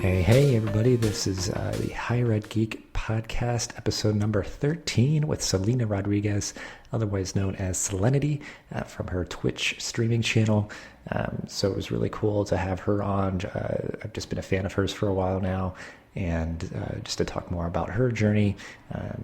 Hey, everybody. This is the Higher Ed Geek podcast, episode number 13 with Selena Rodriguez, otherwise known as Selenityy, from her Twitch streaming channel. So it was really cool to have her on. I've just been a fan of hers for a while now, and just to talk more about her journey.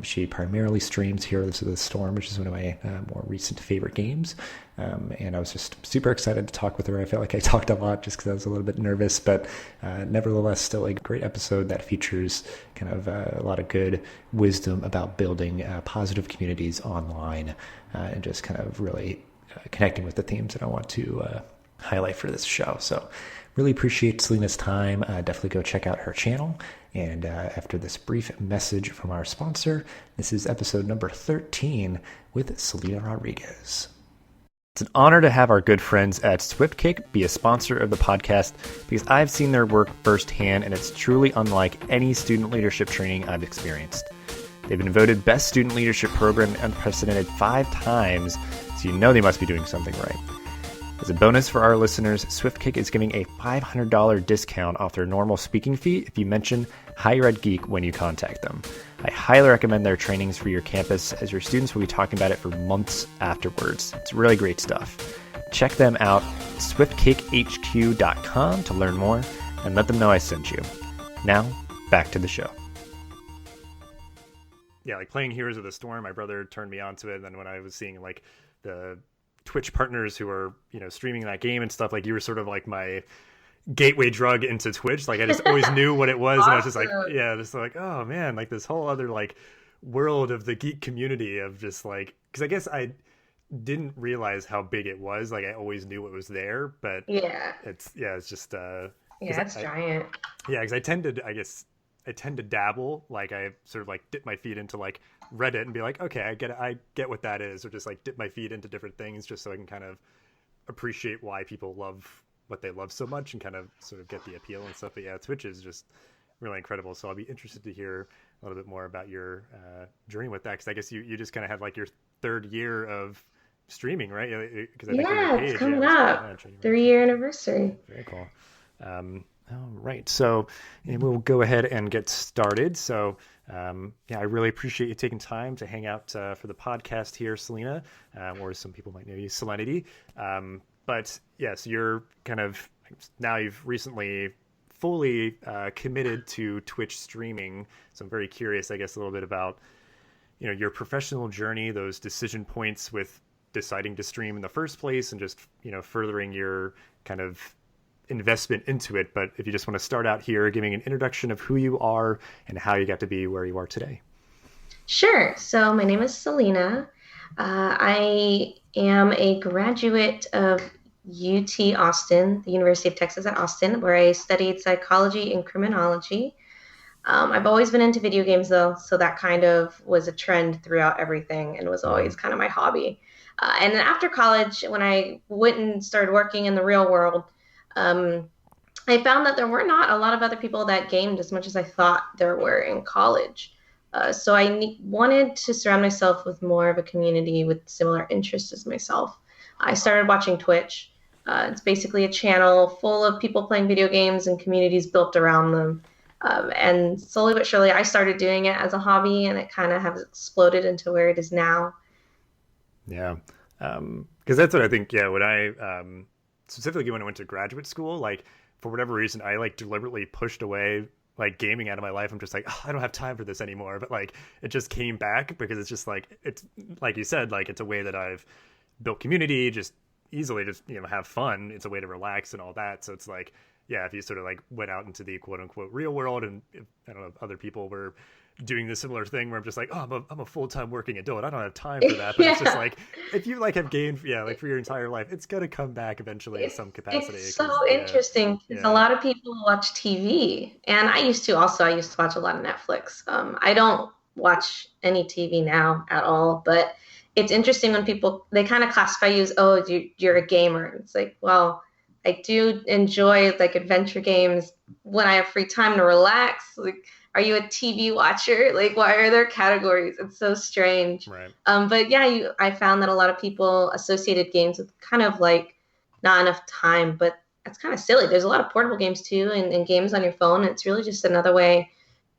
She primarily streams Heroes of the Storm, which is one of my more recent favorite games. And I was just super excited to talk with her. I felt like I talked a lot just because I was a little bit nervous, but nevertheless, still a great episode that features kind of a lot of good wisdom about building positive communities online and just kind of really connecting with the themes that I want to highlight for this show. So really appreciate Selena's time. Definitely go check out her channel. And after this brief message from our sponsor, this is episode number 13 with Selena Rodriguez. It's an honor to have our good friends at SwiftKick be a sponsor of the podcast because I've seen their work firsthand and it's truly unlike any student leadership training I've experienced. They've been voted Best Student Leadership Program unprecedented 5 times, so you know they must be doing something right. As a bonus for our listeners, SwiftKick is giving a $500 discount off their normal speaking fee if you mention Higher Ed Geek when you contact them. I highly recommend their trainings for your campus as your students will be talking about it for months afterwards. It's really great stuff. Check them out, swiftkick.hq.com to learn more and let them know I sent you. Now, back to the show. Yeah, like playing Heroes of the Storm, my brother turned me on to it, and then when I was seeing like the Twitch partners who are, streaming that game and stuff, like you were sort of like my gateway drug into Twitch. Like I just always knew what it was. Awesome. And I was just like, just like, oh man, like this whole other like world of the geek community of just like, because I guess I didn't realize how big it was. Like I always knew it was there, but it's just it's giant. Yeah, because I tend to dabble. Like I sort of like dip my feet into like Reddit and be like, okay, I get what that is, or just like dip my feet into different things just so I can kind of appreciate why people love what they love so much and kind of sort of get the appeal and stuff. But yeah, Twitch is just really incredible. So I'll be interested to hear a little bit more about your journey with that, because I guess you just kind of had like your 3rd year of streaming, right? Because I think it's coming up. 3-year anniversary. Very cool. All right, so we'll go ahead and get started. So, I really appreciate you taking time to hang out for the podcast here, Selena, or some people might know you, Selenityy. But yes, you're kind of now you've recently fully committed to Twitch streaming. So I'm very curious, I guess, a little bit about your professional journey, those decision points with deciding to stream in the first place, and just furthering your kind of investment into it. But if you just want to start out here giving an introduction of who you are and how you got to be where you are today. Sure. So my name is Selena. I am a graduate of UT Austin, the University of Texas at Austin, where I studied psychology and criminology. I've always been into video games though, so that kind of was a trend throughout everything and was always kind of my hobby. And then after college, when I went and started working in the real world, I found that there were not a lot of other people that gamed as much as I thought there were in college. So I wanted to surround myself with more of a community with similar interests as myself. I started watching Twitch. It's basically a channel full of people playing video games and communities built around them. And slowly but surely, I started doing it as a hobby, and it kind of has exploded into where it is now. Yeah, because that's what I think. Yeah, when I specifically when I went to graduate school, like for whatever reason, I like deliberately pushed away like gaming out of my life. I'm just like, I don't have time for this anymore. But like it just came back because it's just like, it's like you said, like it's a way that I've built community, just easily just have fun. It's a way to relax and all that. So it's like, yeah, if you sort of like went out into the quote unquote real world, and if, I don't know if other people were doing the similar thing where I'm just like, oh, I'm a full-time working adult, I don't have time for that. But it's just like, if you like have gained like for your entire life, it's gonna come back eventually in some capacity. It's so interesting because a lot of people watch TV, and I used to watch a lot of Netflix. I don't watch any TV now at all, but it's interesting when people, they kind of classify you as, oh, you're a gamer. It's like, well, I do enjoy like adventure games when I have free time to relax. Like, are you a TV watcher? Like, why are there categories? It's so strange. Right. But I found that a lot of people associated games with kind of like not enough time, but that's kind of silly. There's a lot of portable games too, and games on your phone. It's really just another way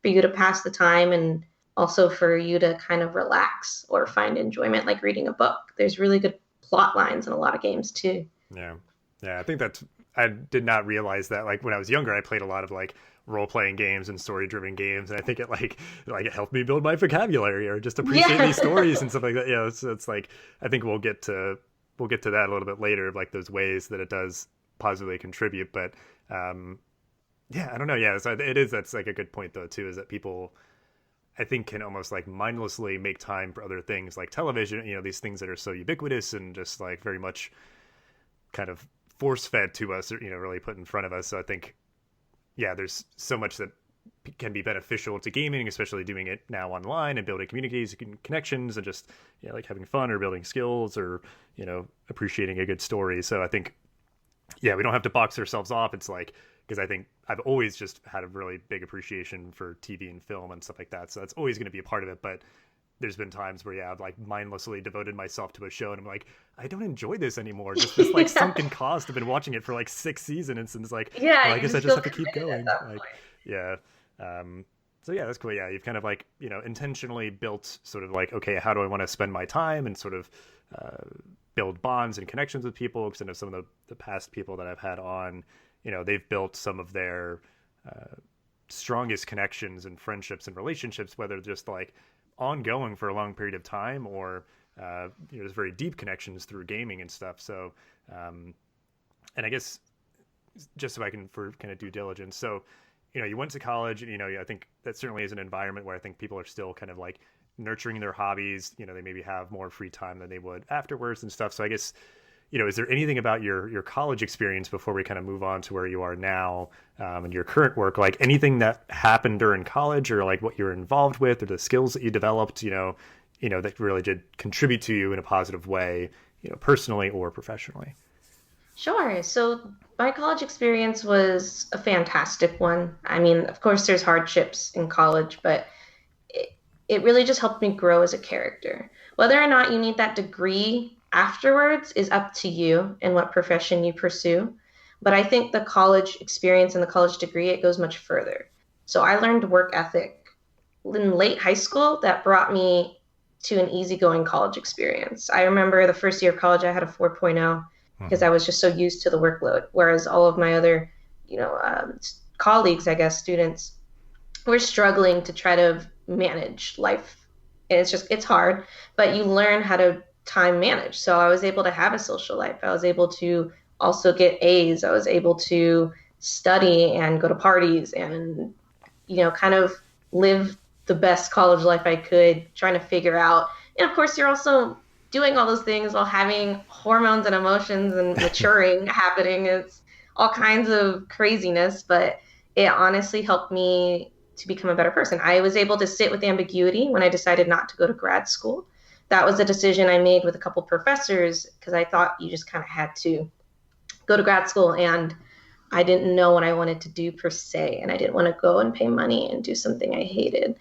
for you to pass the time and also for you to kind of relax or find enjoyment, like reading a book. There's really good plot lines in a lot of games too. Yeah. Yeah. I think that's, I did not realize that. Like when I was younger, I played a lot of like role playing games and story driven games. And I think it like it helped me build my vocabulary or just appreciate Yeah. these stories and stuff like that. Yeah. It's like, I think we'll get to that a little bit later, like those ways that it does positively contribute. But, yeah, I don't know. Yeah. So it is, that's like a good point though, too, is that people, I think, can almost like mindlessly make time for other things like television, these things that are so ubiquitous and just like very much kind of force fed to us, or, really put in front of us. So I think, yeah, there's so much that can be beneficial to gaming, especially doing it now online and building communities and connections and just, like having fun or building skills or, appreciating a good story. So I think, yeah, we don't have to box ourselves off. It's like, because I think I've always just had a really big appreciation for TV and film and stuff like that. So that's always going to be a part of it. But there's been times where, yeah, I've like mindlessly devoted myself to a show and I'm like, I don't enjoy this anymore. Just this like Yeah. sunken cost. I've been watching it for like 6 seasons and it's like, Yeah, well, I you guess I just just feel have to keep committed at going. that Like, point. yeah. So yeah, that's cool. Yeah. You've kind of like, intentionally built sort of like, okay, how do I want to spend my time and sort of, build bonds and connections with people. Because I know some of the past people that I've had on, they've built some of their strongest connections and friendships and relationships, whether just like ongoing for a long period of time or there's very deep connections through gaming and stuff. So, and I guess just so I can for kind of due diligence. So, you went to college, and I think that certainly is an environment where I think people are still kind of like nurturing their hobbies. They maybe have more free time than they would afterwards and stuff. So I guess, is there anything about your college experience before we kind of move on to where you are now, and your current work, like anything that happened during college or like what you're involved with or the skills that you developed, that really did contribute to you in a positive way, personally or professionally? Sure. So my college experience was a fantastic one. I mean, of course, there's hardships in college, but it, it really just helped me grow as a character. Whether or not you need that degree afterwards is up to you and what profession you pursue. But I think the college experience and the college degree, it goes much further. So I learned work ethic in late high school that brought me to an easygoing college experience. I remember the first year of college, I had a 4.0 because Hmm. I was just so used to the workload. Whereas all of my other, colleagues, I guess, students, were struggling to try to manage life. And it's hard, but you learn how to time manage. So I was able to have a social life. I was able to also get A's. I was able to study and go to parties and kind of live the best college life I could, trying to figure out. And of course, you're also doing all those things while having hormones and emotions and maturing happening. It's all kinds of craziness, but it honestly helped me to become a better person. I was able to sit with ambiguity when I decided not to go to grad school. That was a decision I made with a couple professors because I thought you just kind of had to go to grad school, and I didn't know what I wanted to do per se, and I didn't want to go and pay money and do something I hated.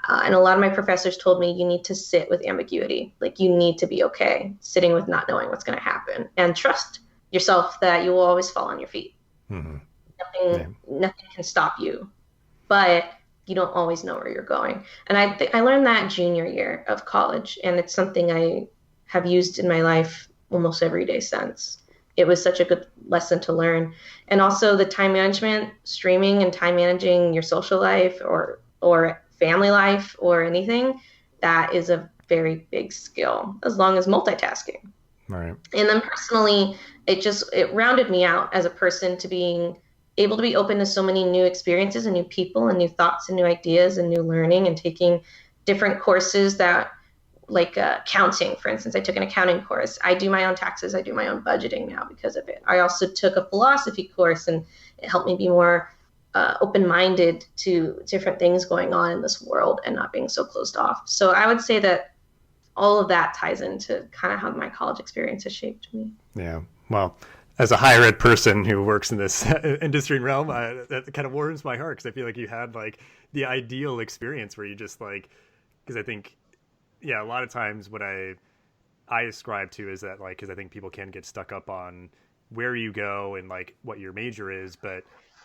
And a lot of my professors told me you need to sit with ambiguity. Like you need to be okay sitting with not knowing what's going to happen and trust yourself that you will always fall on your feet. Hmm. Nothing, Yeah. nothing can stop you, but you don't always know where you're going. And I learned that junior year of college, and it's something I have used in my life almost every day since. It was such a good lesson to learn. And also the time management, streaming and time managing your social life or family life or anything, that is a very big skill as long as multitasking. All right. And then personally, it rounded me out as a person to being able to be open to so many new experiences and new people and new thoughts and new ideas and new learning and taking different courses that like accounting, for instance. I took an accounting course. I do my own taxes. I do my own budgeting now because of it. I also took a philosophy course, and it helped me be more open-minded to different things going on in this world and not being so closed off. So I would say that all of that ties into kind of how my college experience has shaped me. Yeah. Well, as a higher ed person who works in this industry and realm, that kind of warms my heart because I feel like you had like the ideal experience where you just like, because I think, yeah, a lot of times what I ascribe to is that like, because I think people can get stuck up on where you go and like what your major is, but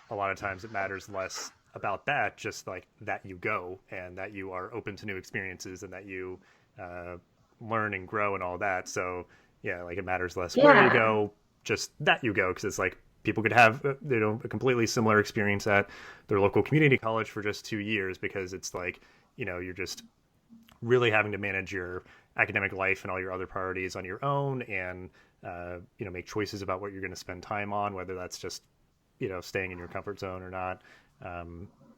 a lot of times it matters less about that, just like that you go and that you are open to new experiences and that you learn and grow and all that. So yeah, like it matters less where you Yeah. go, just that you go, because it's like people could have a completely similar experience at their local community college for just 2 years, because it's like, you're just really having to manage your academic life and all your other priorities on your own, and make choices about what you're going to spend time on, whether that's just staying in your comfort zone or not.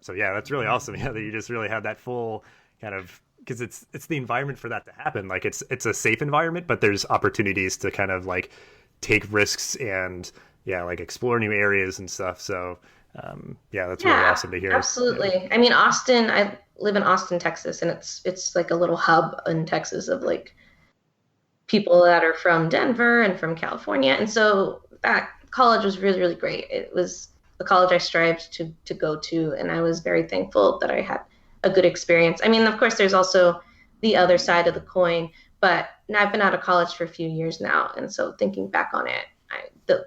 So yeah, that's really awesome. Yeah, that you just really have that full kind of, because it's the environment for that to happen. Like it's a safe environment, but there's opportunities to kind of like take risks and yeah, like explore new areas and stuff. So yeah, that's really Yeah, awesome to hear. absolutely. Yeah. I mean, Austin, I live in Austin, Texas, and it's like a little hub in Texas of like people that are from Denver and from California. And so that college was really, really great. It was the college I strived to go to, and I was very thankful that I had a good experience. I mean, of course, there's also the other side of the coin, but I've been out of college for a few years now, and so thinking back on it,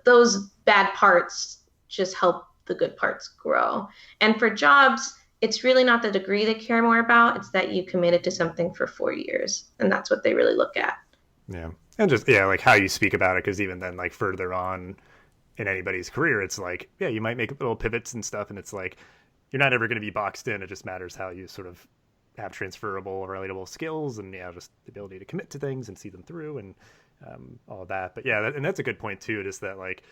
those bad parts just help the good parts grow. And for jobs, it's really not the degree they care more about. It's that you committed to something for 4 years, and that's what they really look at. Yeah. And just, yeah, like how you speak about it. Cause even then, like further on in anybody's career, it's like, yeah, you might make little pivots and stuff. And it's like, you're not ever going to be boxed in. It just matters how you sort of have transferable, relatable skills and, yeah, just the ability to commit to things and see them through and all of that. But yeah, and that's a good point too, just that like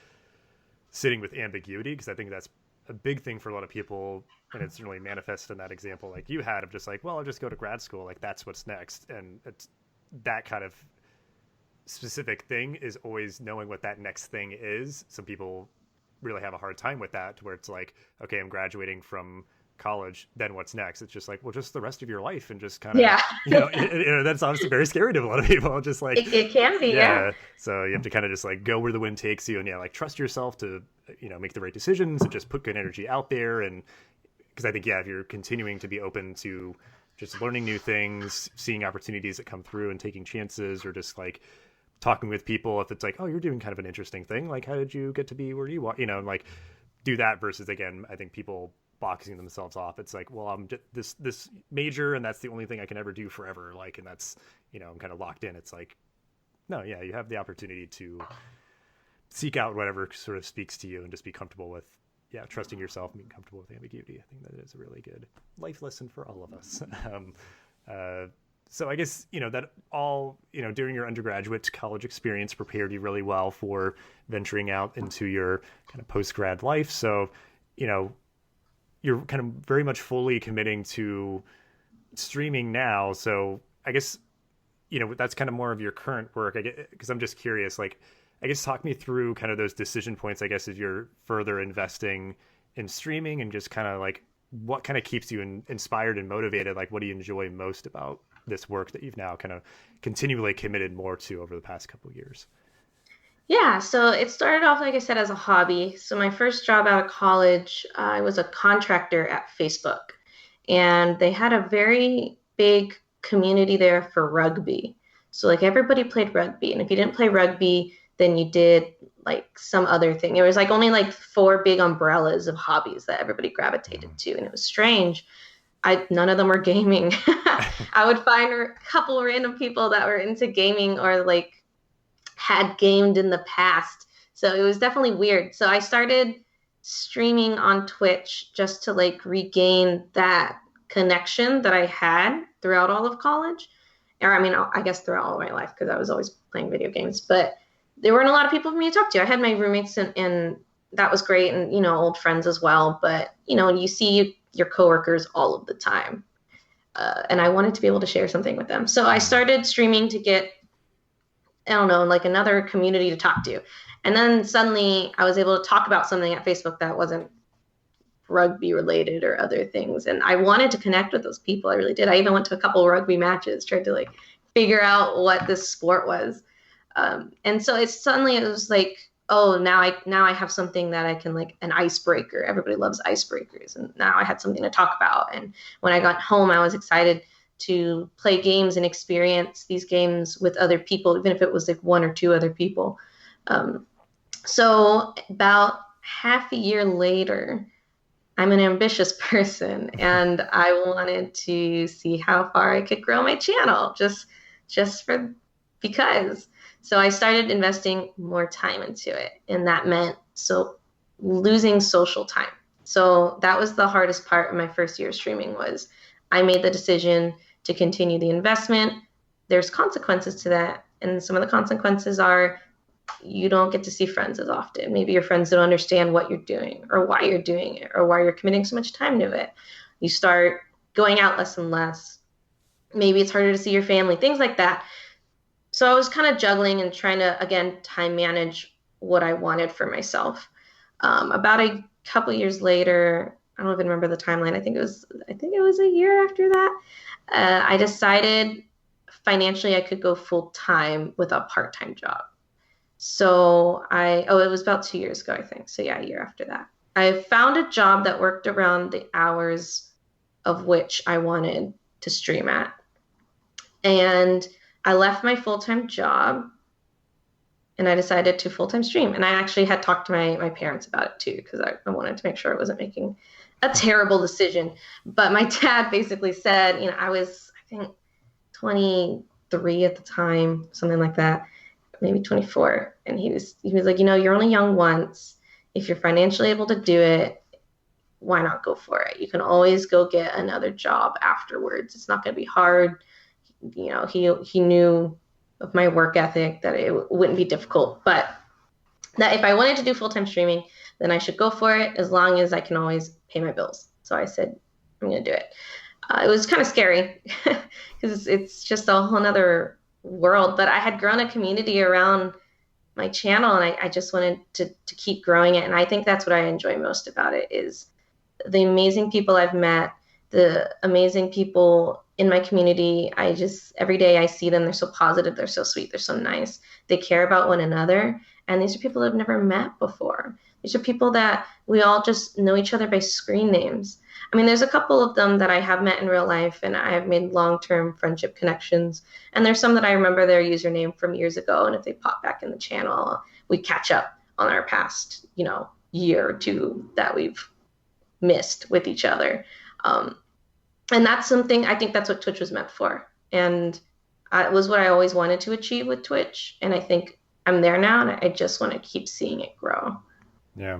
sitting with ambiguity. Cause I think that's a big thing for a lot of people. And it's really manifested in that example like you had of just like, well, I'll just go to grad school. Like that's what's next. And it's that kind of specific thing is always knowing what that next thing is. Some people really have a hard time with that, where it's like, okay, I'm graduating from college, then what's next? It's just like, well, just the rest of your life, and just kind of, Yeah, that's obviously very scary to a lot of people. Just like, it can be. Yeah. yeah. So you have to kind of just like go where the wind takes you, and yeah, like trust yourself to, make the right decisions and just put good energy out there. And because I think, yeah, if you're continuing to be open to just learning new things, seeing opportunities that come through and taking chances, or just like talking with people, if it's like, oh, you're doing kind of an interesting thing, like how did you get to be where you want, and like do that, versus again, I think people boxing themselves off. It's like, well, I'm just this major and that's the only thing I can ever do forever, like, and that's, I'm kind of locked in. It's like, no, yeah, you have the opportunity to seek out whatever sort of speaks to you and just be comfortable with, yeah, trusting yourself and being comfortable with ambiguity. I think that is a really good life lesson for all of us. So I guess, that all, during your undergraduate college experience prepared you really well for venturing out into your kind of post-grad life. So, you're kind of very much fully committing to streaming now. So I guess, that's kind of more of your current work. I get, because I'm just curious, like, I guess talk me through kind of those decision points, I guess, as you're further investing in streaming, and just kind of like what kind of keeps you inspired and motivated? Like, what do you enjoy most about this work that you've now kind of continually committed more to over the past couple of years? Yeah, so it started off, like I said, as a hobby. So my first job out of college, I was a contractor at Facebook, and they had a very big community there for rugby. So like everybody played rugby, and if you didn't play rugby, then you did like some other thing. There was like only like four big umbrellas of hobbies that everybody gravitated to, and it was strange. None of them were gaming. I would find a couple random people that were into gaming or like had gamed in the past. So it was definitely weird. So I started streaming on Twitch just to like regain that connection that I had throughout all of college. Or I mean, I guess throughout all of my life, because I was always playing video games. But there weren't a lot of people for me to talk to. I had my roommates, and that was great, and old friends as well. But you see your coworkers all of the time, and I wanted to be able to share something with them. So I started streaming to get, I don't know, like another community to talk to. And then suddenly I was able to talk about something at Facebook that wasn't rugby related or other things. And I wanted to connect with those people. I really did. I even went to a couple of rugby matches, tried to like figure out what this sport was. And so it was like, oh, now I have something that I can, like, an icebreaker. Everybody loves icebreakers. And now I had something to talk about. And when I got home, I was excited to play games and experience these games with other people, even if it was like one or two other people. So about half a year later, I'm an ambitious person and I wanted to see how far I could grow my channel just for because. So I started investing more time into it, and that meant losing social time. So that was the hardest part of my first year of streaming was I made the decision to continue the investment. There's consequences to that, and some of the consequences are you don't get to see friends as often. Maybe your friends don't understand what you're doing or why you're doing it or why you're committing so much time to it. You start going out less and less. Maybe it's harder to see your family, things like that. So I was kind of juggling and trying to, again, time manage what I wanted for myself. About a couple years later, I don't even remember the timeline. I think it was a year after that. I decided financially I could go full time with a part time job. It was about 2 years ago, I think. So yeah, a year after that. I found a job that worked around the hours of which I wanted to stream at. And I left my full-time job and I decided to full-time stream. And I actually had talked to my parents about it too, because I wanted to make sure I wasn't making a terrible decision. But my dad basically said, I was, I think, 23 at the time, something like that, maybe 24. And he was like, you're only young once. If you're financially able to do it, why not go for it? You can always go get another job afterwards. It's not going to be hard. He knew of my work ethic that it wouldn't be difficult, but that if I wanted to do full-time streaming, then I should go for it as long as I can always pay my bills. So I said, I'm going to do it. It was kind of scary because it's just a whole nother world, but I had grown a community around my channel and I just wanted to keep growing it. And I think that's what I enjoy most about it is the amazing people I've met, the amazing people in my community. Every day I see them, they're so positive, they're so sweet, they're so nice. They care about one another. And these are people I've never met before. These are people that we all just know each other by screen names. I mean, there's a couple of them that I have met in real life and I have made long-term friendship connections. And there's some that I remember their username from years ago. And if they pop back in the channel, we catch up on our past, year or two that we've missed with each other. And that's something, I think that's what Twitch was meant for. And it was what I always wanted to achieve with Twitch. And I think I'm there now and I just want to keep seeing it grow. Yeah.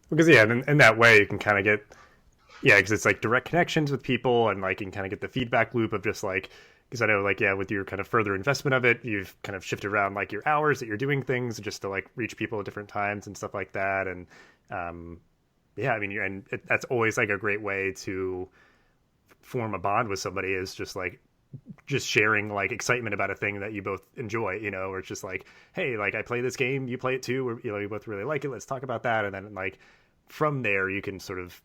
Because, in that way you can kind of get, because it's like direct connections with people and like you can kind of get the feedback loop of just like, because I know like, with your kind of further investment of it, you've kind of shifted around like your hours that you're doing things just to like reach people at different times and stuff like that. And, that's always like a great way to form a bond with somebody is just sharing like excitement about a thing that you both enjoy, or it's just like, hey, like I play this game, you play it too, or you both really like it, let's talk about that. And then like from there you can sort of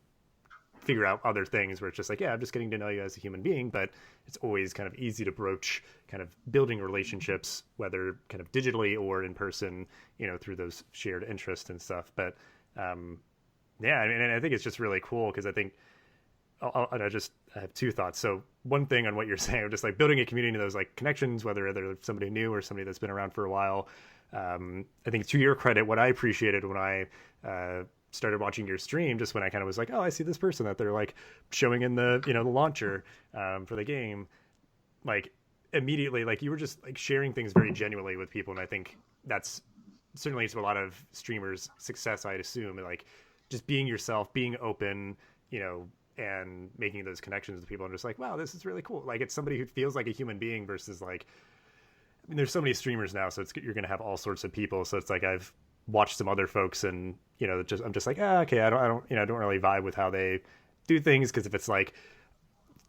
figure out other things where it's just like, I'm just getting to know you as a human being. But it's always kind of easy to broach kind of building relationships, whether kind of digitally or in person, through those shared interests and stuff. But I think it's just really cool because I think I have two thoughts. So one thing on what you're saying, just like building a community, those like connections, whether they're somebody new or somebody that's been around for a while. I think to your credit, what I appreciated when I started watching your stream, just when I kind of was like, I see this person that they're like showing in the, the launcher for the game, like immediately, like you were just like sharing things very genuinely with people. And I think that's certainly to a lot of streamers' success, I'd assume, like just being yourself, being open, and making those connections with people and just like, wow, this is really cool. Like it's somebody who feels like a human being versus like, there's so many streamers now, so you're going to have all sorts of people. So it's like, I've watched some other folks and, I'm just like, okay, I don't really vibe with how they do things. Cause if it's like,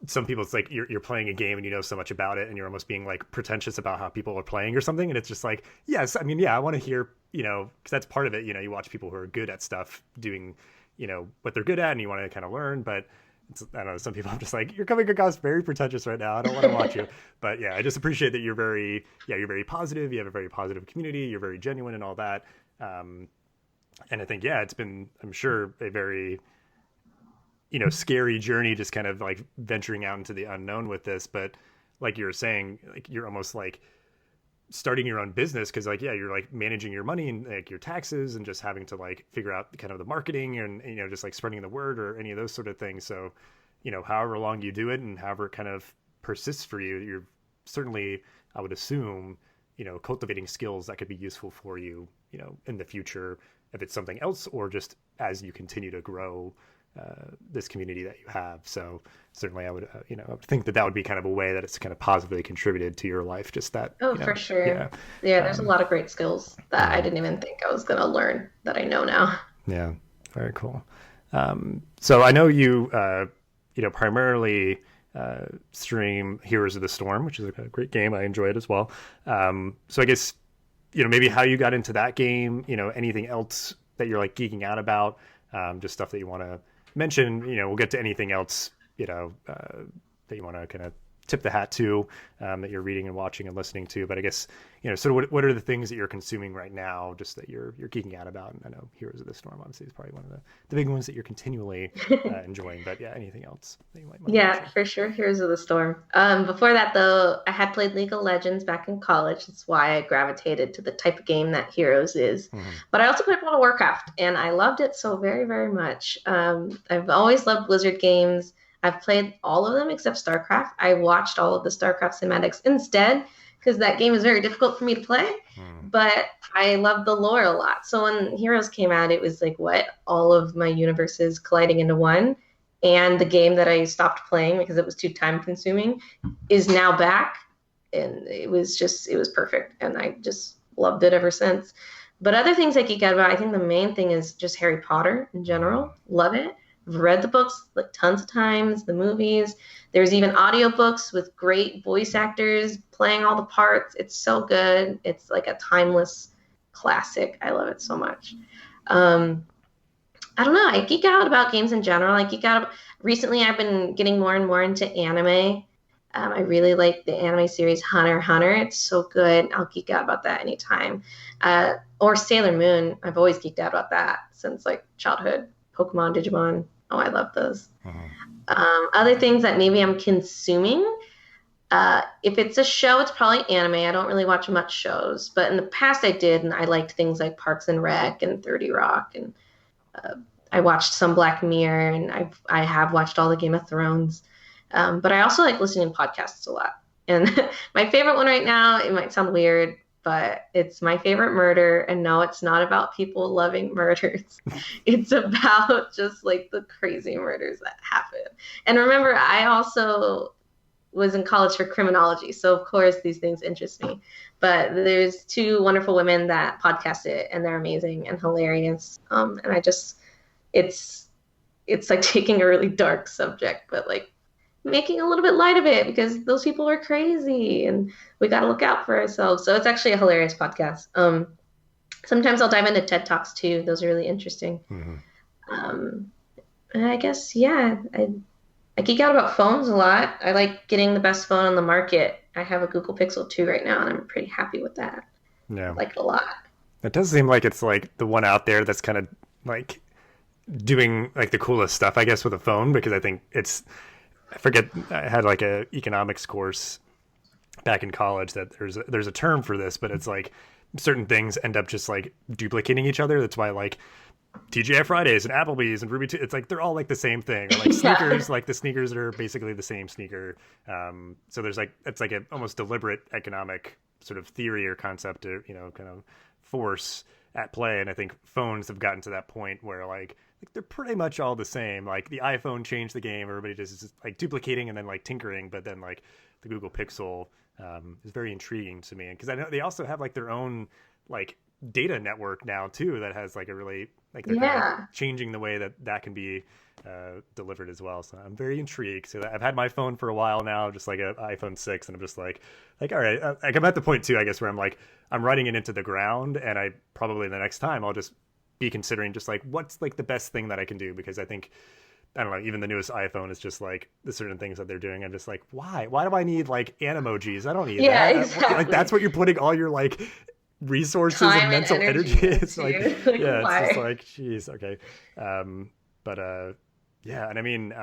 some people, it's like you're playing a game and you know so much about it and you're almost being like pretentious about how people are playing or something. And it's just like, yes, I want to hear, cause that's part of it. You watch people who are good at stuff doing, what they're good at and you want to kind of learn, but I don't know, some people I'm just like, you're coming across very pretentious right now. I don't want to watch you. But I just appreciate that you're very positive. You have a very positive community. You're very genuine and all that. And I think, it's been, I'm sure, a very, scary journey, just kind of like venturing out into the unknown with this. But like you were saying, like you're almost like starting your own business, because like, yeah, you're like managing your money and like your taxes and just having to like figure out kind of the marketing and just like spreading the word or any of those sort of things. So, however long you do it and however it kind of persists for you, you're certainly, I would assume, cultivating skills that could be useful for you, in the future, if it's something else or just as you continue to grow this community that you have. So certainly I would, I would think that would be kind of a way that it's kind of positively contributed to your life. Just that. Oh, for sure. Yeah. There's a lot of great skills that I didn't even think I was going to learn that I know now. Yeah. Very cool. So I know you, primarily stream Heroes of the Storm, which is a great game. I enjoy it as well. So I guess, maybe how you got into that game, anything else that you're like geeking out about, just stuff that you want to mention, we'll get to anything else, that you want to kind of tip the hat to, that you're reading and watching and listening to. But I guess, sort of what are the things that you're consuming right now, just that you're geeking out about? And I know Heroes of the Storm obviously is probably one of the big ones that you're continually enjoying. But yeah, anything else that you might want to mention? For sure, Heroes of the Storm. Before that, though, I had played League of Legends back in college. That's why I gravitated to the type of game that Heroes is. Mm-hmm. But I also played World of Warcraft, and I loved it so very, very much. I've always loved Blizzard games. I've played all of them except StarCraft. I watched all of the StarCraft cinematics instead because that game is very difficult for me to play. But I love the lore a lot. So when Heroes came out, it was like, what? All of my universes colliding into one. And the game that I stopped playing because it was too time consuming is now back. And it was perfect. And I just loved it ever since. But other things I geek out about, I think the main thing is just Harry Potter in general. Love it. I've read the books like tons of times, the movies. There's even audiobooks with great voice actors playing all the parts. It's so good. It's like a timeless classic. I love it so much. I don't know. I geek out about games in general. Recently I've been getting more and more into anime. I really like the anime series Hunter x Hunter. It's so good. I'll geek out about that anytime. Or Sailor Moon. I've always geeked out about that since like childhood. Pokemon, Digimon. Oh, I love those. Other things that maybe I'm consuming. If it's a show, it's probably anime. I don't really watch much shows, but in the past I did, and I liked things like Parks and Rec and 30 Rock, and I watched some Black Mirror, and I have watched all the Game of Thrones. But I also like listening to podcasts a lot. And my favorite one right now, it might sound weird, but it's My Favorite Murder. And no, it's not about people loving murders. It's about just like the crazy murders that happen. And remember, I also was in college for criminology. So of course these things interest me. But there's two wonderful women that podcast it, and they're amazing and hilarious. And it's like taking a really dark subject, but like making a little bit light of it because those people are crazy and we got to look out for ourselves. So it's actually a hilarious podcast. Sometimes I'll dive into TED Talks too. Those are really interesting. And I guess, I geek out about phones a lot. I like getting the best phone on the market. I have a Google Pixel 2 right now, and I'm pretty happy with that. Yeah. I like it a lot. It does seem like it's like the one out there that's kind of like doing like the coolest stuff, I guess, with a phone, because I think I forget, I had like a economics course back in college that there's a term for this, but it's like certain things end up just like duplicating each other. That's why like TGI Fridays and Applebee's and Ruby, it's like they're all like the same thing. Or like sneakers, like the sneakers that are basically the same sneaker. So there's like, it's like an almost deliberate economic sort of theory or concept or, kind of force at play. And I think phones have gotten to that point where like they're pretty much all the same. Like the iPhone changed the game. Everybody just is like duplicating and then like tinkering. But then like the Google Pixel is very intriguing to me. Because I know they also have like their own like data network now too that has like a really like they're kind of changing the way that can be delivered as well. So I'm very intrigued. So I've had my phone for a while now, just like an iPhone 6, and I'm just like all right. Like I'm at the point too, I guess, where I'm like I'm running it into the ground, and I probably the next time I'll just be considering just like what's like the best thing that I can do, because I think I don't know, even the newest iPhone is just like the certain things that they're doing. I'm just like, why do I need like animojis? I don't need that. Exactly. Like that's what you're putting all your like resources time and mental energy. It's like it's why? just like geez, okay. And I mean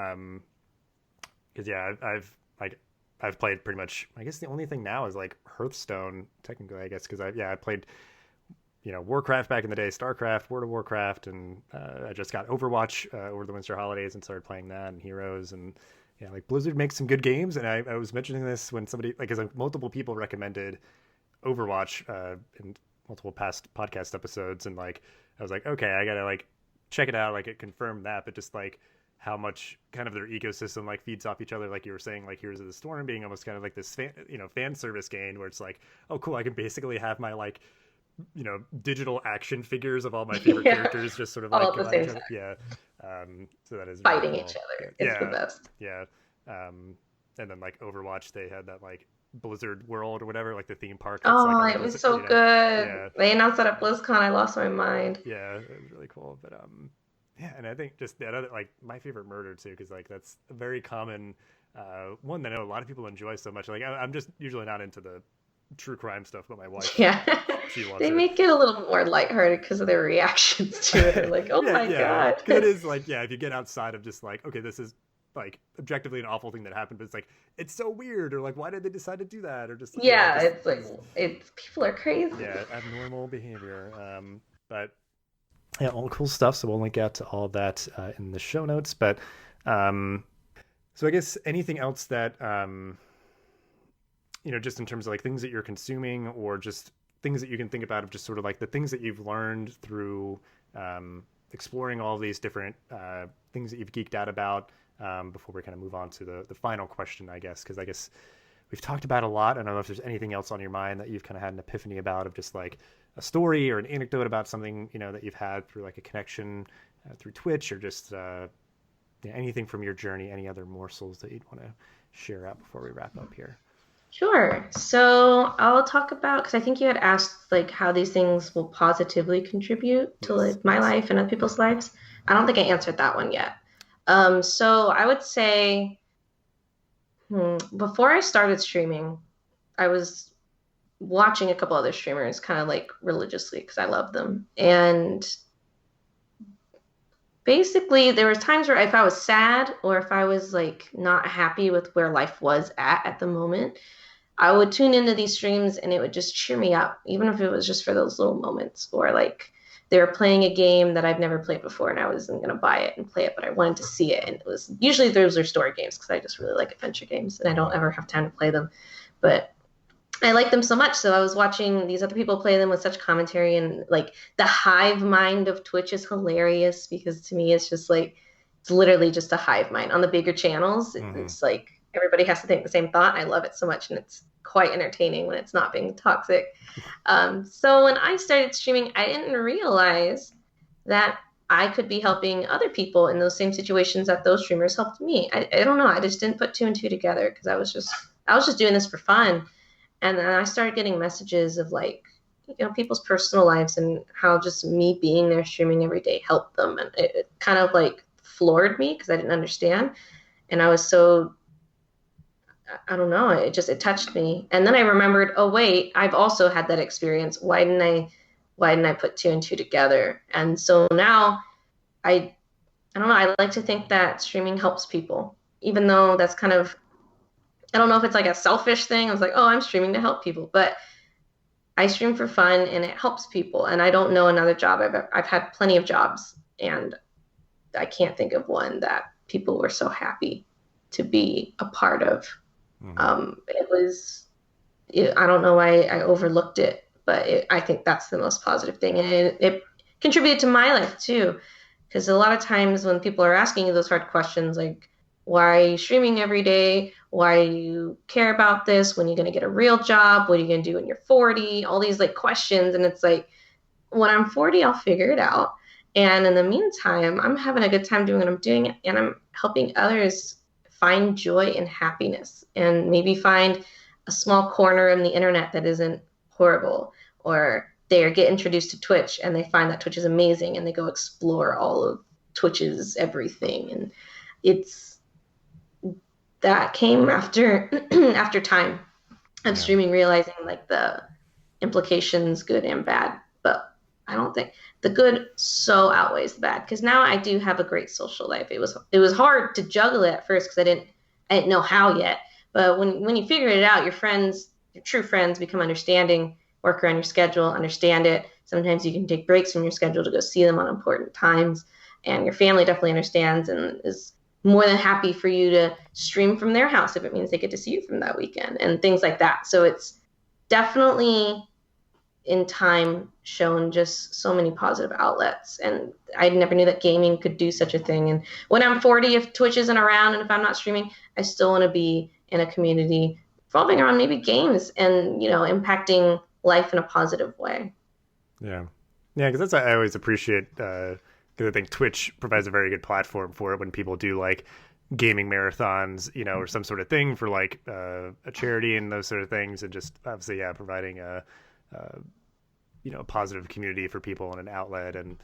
because I've like I've played pretty much, I guess the only thing now is like Hearthstone, technically, I guess, because I played, Warcraft back in the day, StarCraft, World of Warcraft, and I just got Overwatch over the winter holidays and started playing that, and Heroes, and yeah, like Blizzard makes some good games. And I was mentioning this when somebody, like, because multiple people recommended Overwatch in multiple past podcast episodes, and like I was like, okay, I gotta like check it out, like it confirmed that, but just like how much kind of their ecosystem like feeds off each other, like you were saying, like Heroes of the Storm being almost kind of like this fan service game where it's like, oh cool, I can basically have my like digital action figures of all my favorite characters just sort of all like at the same time. yeah. So that is fighting really cool. each other. It's the best. Yeah. And then like Overwatch, they had that like Blizzard World or whatever, like the theme park. Like it was so good. Yeah. They announced that at BlizzCon. I lost my mind. Yeah, it was really cool. But yeah, and I think just that other, like my favorite murder too, because like that's a very common one that I know a lot of people enjoy so much. Like I'm just usually not into the true crime stuff, but my wife, she loves they it. make it a little more lighthearted because of their reactions to it. They're like, oh my god. It is like, if you get outside of just like, okay, this is like objectively an awful thing that happened, but it's like it's so weird, or like why did they decide to do that, or just it's like it's people are crazy. Yeah, abnormal behavior. But yeah, all cool stuff. So we'll link out to all that in the show notes. But so I guess anything else that just in terms of like things that you're consuming, or just things that you can think about of just sort of like the things that you've learned through exploring all these different things that you've geeked out about, before we kind of move on to the final question, I guess, because I guess we've talked about a lot. I don't know if there's anything else on your mind that you've kind of had an epiphany about, of just like a story or an anecdote about something, that you've had through like a connection through Twitch, or just anything from your journey, any other morsels that you'd want to share out before we wrap up here. Sure. So I'll talk about, because I think you had asked like how these things will positively contribute to like my life and other people's lives. I don't think I answered that one yet. So I would say, before I started streaming, I was watching a couple other streamers kind of like religiously because I love them. And basically there was times where if I was sad, or if I was like not happy with where life was at the moment, I would tune into these streams and it would just cheer me up, even if it was just for those little moments. Or like they were playing a game that I've never played before and I wasn't going to buy it and play it, but I wanted to see it. And it was usually those are story games because I just really like adventure games and I don't ever have time to play them. But I like them so much. So I was watching these other people play them with such commentary, and like the hive mind of Twitch is hilarious because to me, it's just like, it's literally just a hive mind on the bigger channels. It's like everybody has to think the same thought. I love it so much. And it's quite entertaining when it's not being toxic. So when I started streaming, I didn't realize that I could be helping other people in those same situations that those streamers helped me. I don't know. I just didn't put two and two together because I was just doing this for fun. And then I started getting messages of like, people's personal lives and how just me being there streaming every day helped them. And it kind of like floored me because I didn't understand. And I was so, I don't know, it touched me. And then I remembered, oh wait, I've also had that experience. Why didn't I put two and two together? And so now I don't know, I like to think that streaming helps people, even though that's kind of, I don't know if it's like a selfish thing. I was like, oh, I'm streaming to help people, but I stream for fun and it helps people. And I don't know another job. I've had plenty of jobs and I can't think of one that people were so happy to be a part of. I don't know why I overlooked it, but I think that's the most positive thing. And it contributed to my life too. Because a lot of times when people are asking you those hard questions, like, why are you streaming every day? Why do you care about this? When are you going to get a real job? What are you going to do when you're 40? All these like questions. And it's like, when I'm 40, I'll figure it out. And in the meantime, I'm having a good time doing what I'm doing. And I'm helping others find joy and happiness and maybe find a small corner of the internet that isn't horrible. Or they get introduced to Twitch and they find that Twitch is amazing and they go explore all of Twitch's everything. And that came after time of streaming, realizing like the implications, good and bad. But I don't think the good so outweighs the bad, because now I do have a great social life. It was hard to juggle it at first because I didn't know how yet. But when you figure it out, your friends, your true friends, become understanding, work around your schedule, understand it. Sometimes you can take breaks from your schedule to go see them on important times, and your family definitely understands and is more than happy for you to stream from their house if it means they get to see you from that weekend and things like that. So it's definitely in time shown just so many positive outlets, and I never knew that gaming could do such a thing. And when I'm 40, if Twitch isn't around and if I'm not streaming, I still want to be in a community revolving around maybe games and, you know, impacting life in a positive way. Yeah, yeah, because that's I always appreciate, because I think Twitch provides a very good platform for it when people do like gaming marathons, you know, or some sort of thing for like a charity and those sort of things, and just obviously, yeah, providing a you know, a positive community for people and an outlet. And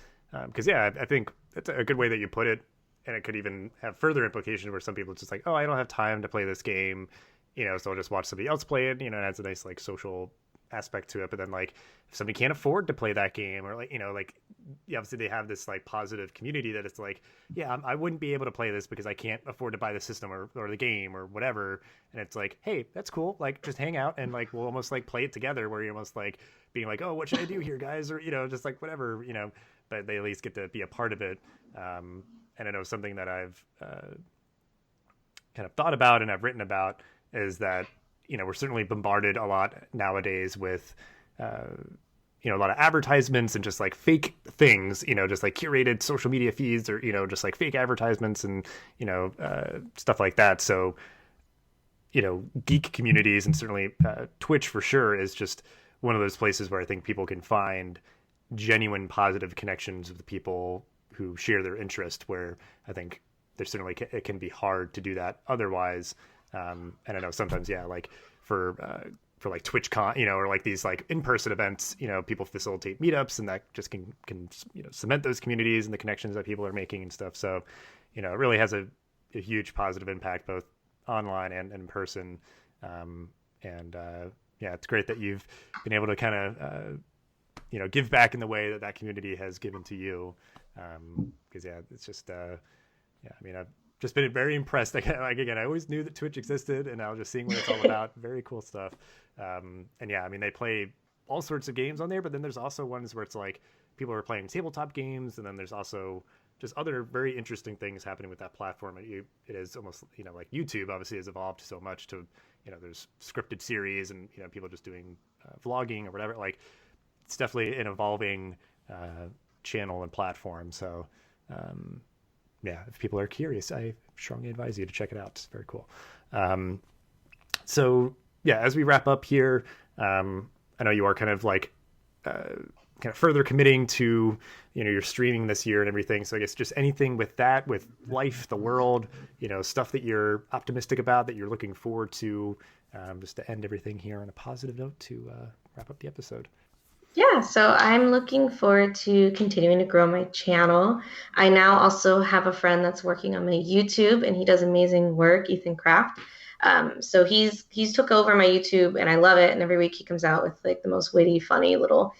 because yeah, I think that's a good way that you put it, and it could even have further implications where some people just like, oh, I don't have time to play this game, you know, so I'll just watch somebody else play it, you know, it adds a nice like social aspect to it. But then like if somebody can't afford to play that game, or like, you know, like obviously they have this like positive community that it's like, yeah, I wouldn't be able to play this because I can't afford to buy the system or the game or whatever. And it's like, hey, that's cool, like just hang out and like we'll almost like play it together, where you're almost like being like, oh, what should I do here, guys, or you know, just like whatever, you know, but they at least get to be a part of it. And I know something that I've kind of thought about and I've written about is that, you know, we're certainly bombarded a lot nowadays with, you know, a lot of advertisements and just like fake things, you know, just like curated social media feeds, or, you know, just like fake advertisements and, you know, stuff like that. So, you know, geek communities, and certainly Twitch for sure is just one of those places where I think people can find genuine positive connections with people who share their interest, where I think there's certainly, it can be hard to do that otherwise. And I know sometimes, yeah, like for like TwitchCon, you know, or like these like in-person events, you know, people facilitate meetups, and that just can you know, cement those communities and the connections that people are making and stuff. So, you know, it really has a huge positive impact both online and in person. Yeah, it's great that you've been able to kind of you know, give back in the way that that community has given to you. Because yeah, it's just yeah, I mean, I've just been very impressed. Like again, I always knew that Twitch existed, and now just seeing what it's all about, very cool stuff. And yeah, I mean, they play all sorts of games on there, but then there's also ones where it's like people are playing tabletop games, and then there's also just other very interesting things happening with that platform. It is almost, you know, like YouTube obviously has evolved so much to, you know, there's scripted series and, you know, people just doing vlogging or whatever. Like it's definitely an evolving channel and platform. So yeah, if people are curious, I strongly advise you to check it out. It's very cool. So yeah, as we wrap up here, I know you are kind of like kind of further committing to, you know, your streaming this year and everything. So I guess just anything with that, with life, the world, you know, stuff that you're optimistic about, that you're looking forward to, just to end everything here on a positive note to wrap up the episode. Yeah, so I'm looking forward to continuing to grow my channel. I now also have a friend that's working on my YouTube, and he does amazing work, Ethan Kraft. So he's took over my YouTube, and I love it. And every week he comes out with like the most witty, funny little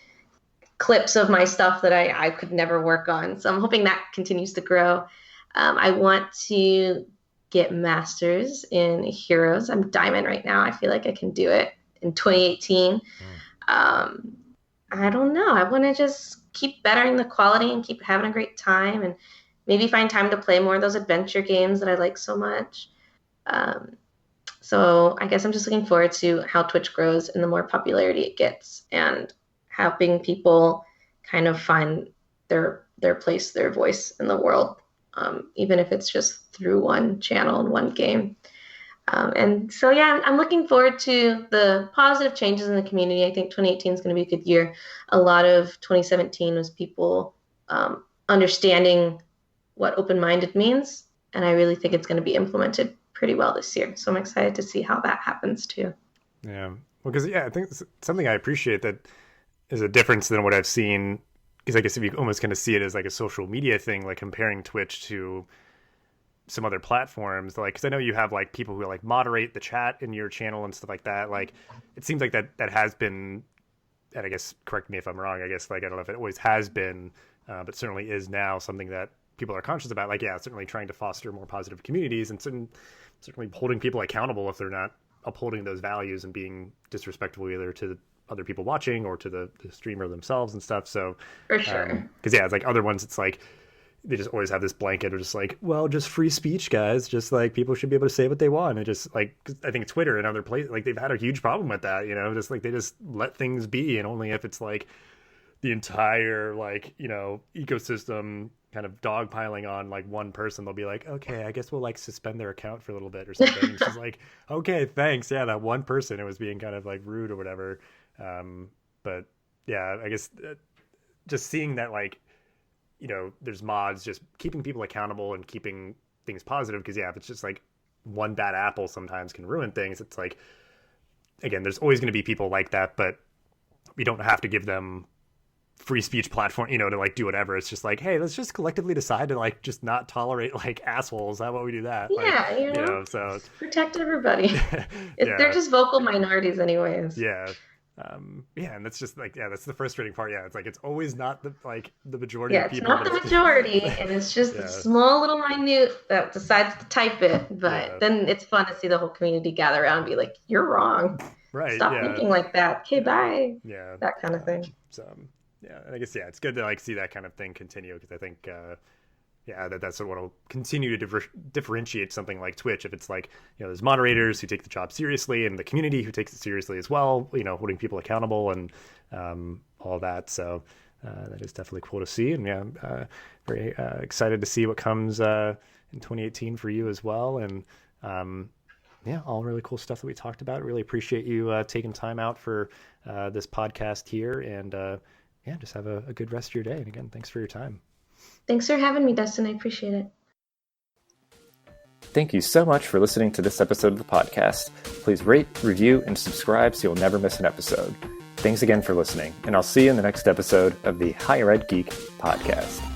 clips of my stuff that I could never work on. So I'm hoping that continues to grow. I want to get masters in Heroes. I'm Diamond right now. I feel like I can do it in 2018. I don't know. I want to just keep bettering the quality and keep having a great time, and maybe find time to play more of those adventure games that I like so much. So I guess I'm just looking forward to how Twitch grows and the more popularity it gets, and helping people kind of find their place, their voice in the world, even if it's just through one channel and one game. And so, yeah, I'm looking forward to the positive changes in the community. I think 2018 is going to be a good year. A lot of 2017 was people understanding what open-minded means, and I really think it's going to be implemented pretty well this year. So I'm excited to see how that happens too. Yeah, well, because yeah, I think something I appreciate that is a difference than what I've seen, because I guess if you almost kind of see it as like a social media thing, like comparing Twitch to some other platforms, like, because I know you have like people who like moderate the chat in your channel and stuff like that. Like it seems like that has been, and I guess correct me if I'm wrong, I guess like I don't know if it always has been, but certainly is now something that people are conscious about, like, yeah, certainly trying to foster more positive communities and certainly holding people accountable if they're not upholding those values and being disrespectful either to other people watching or to the streamer themselves and stuff. So For sure. because yeah, it's like other ones, it's like they just always have this blanket of just like, well, just free speech, guys, just like people should be able to say what they want. And just like, I think Twitter and other places, like they've had a huge problem with that, just like they just let things be, and only if it's like the entire like ecosystem kind of dogpiling on like one person, they'll be like, okay, I guess we'll like suspend their account for a little bit or something. And she's like, okay, thanks, yeah, that one person, it was being kind of like rude or whatever. But yeah, I guess just seeing that, like, there's mods just keeping people accountable and keeping things positive, because yeah, if it's just like one bad apple sometimes can ruin things. It's like, again, there's always going to be people like that, but we don't have to give them free speech platform, to like do whatever. It's just like, hey, let's just collectively decide to like just not tolerate like assholes. How about we do that? Yeah, like, so protect everybody. They're just vocal minorities anyways. Yeah. And that's just like, yeah, that's the frustrating part. Yeah, it's like it's always not the majority of people. Yeah, it's not the majority, and it's just the small little minute that decides to type it. But then it's fun to see the whole community gather around and be like, "You're wrong. Right? Stop thinking like that. Okay, bye." Yeah, that kind of thing. So yeah, and I guess it's good to like see that kind of thing continue, because I think that's what will continue to differentiate something like Twitch. If it's like, there's moderators who take the job seriously and the community who takes it seriously as well, holding people accountable and all that. So that is definitely cool to see. And yeah, very excited to see what comes in 2018 for you as well. And all really cool stuff that we talked about. Really appreciate you taking time out for this podcast here. And just have a good rest of your day. And again, thanks for your time. Thanks for having me, Dustin. I appreciate it. Thank you so much for listening to this episode of the podcast. Please rate, review, and subscribe so you'll never miss an episode. Thanks again for listening, and I'll see you in the next episode of the Higher Ed Geek podcast.